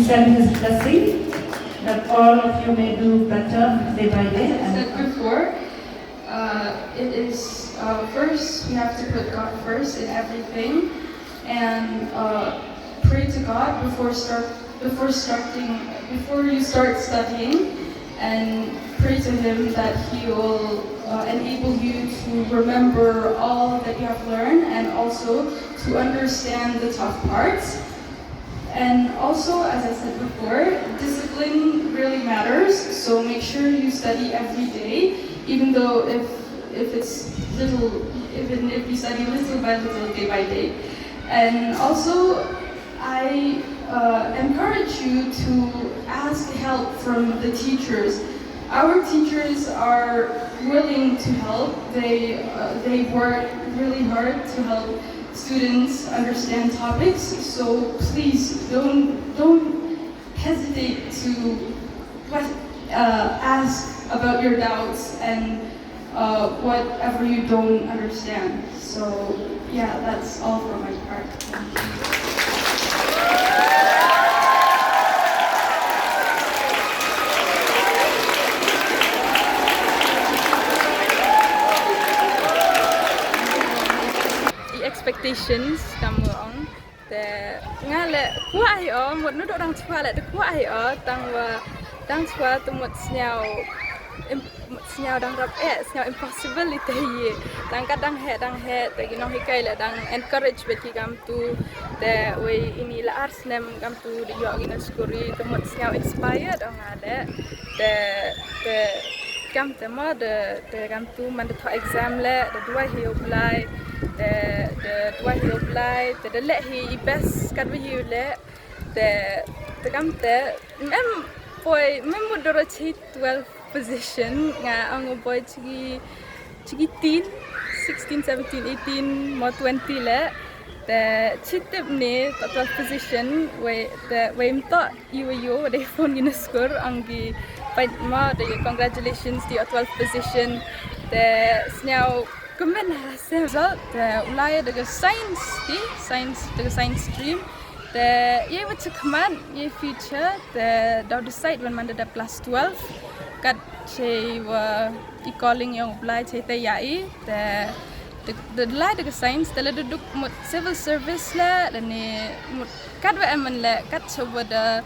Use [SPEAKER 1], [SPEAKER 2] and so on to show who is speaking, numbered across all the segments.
[SPEAKER 1] send His blessing that all of you may do better day by day.
[SPEAKER 2] Said before, it is first we have to put God first in everything, and pray to God before you start studying, and pray to Him that He will enable you to remember all that you have learned, and also to understand the tough parts. And also, as I said before, discipline really matters, so make sure you study every day, even though if it's little, even if you study little by little, day by day. And also, I encourage you to ask help from the teachers. Our teachers are willing to help. They work really hard to help students understand topics. So please don't hesitate to ask about your doubts and whatever you don't understand. So yeah, that's all for my part. Thank you.
[SPEAKER 3] Expectations kamu ong te ngale kuai o một nó độ đang chua lại được kuai ở đang chua tụi một nhau đang rap nhau impossibility gì đang cắt đang he te gino hikai là đang encourage beti kam tu te we ini la ars nem kam tu di yo gino skuri tụi một nhau inspired ong ada te kam te mo de kam tu man de exam le de dua hi apply the dua hi apply the let hi best kan we you le the kam te mem boy mem modoro chi 12 position nga ang boy chigi teen 16 17 18 mo 20 le the chitip ne 12 position we mto you de phone in score ang gi fight ma the congratulations to 12 position the now kmen result the ulaya the science stream the ye what to command ye future the decide when man the plus 12 kat che wa I calling yang apply che te yai the la the science the duduk mut civil service la dan ni mut kat wa aman la kat choba the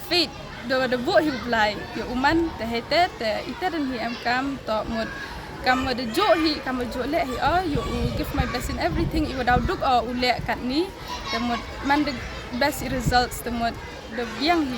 [SPEAKER 3] fit the book he apply yo uman the hete the ita dan hi am kam to mut kam de jo hi kam jo le hi you give my best in everything I without duk ule kat ni the mut man the best results the mut the yang hi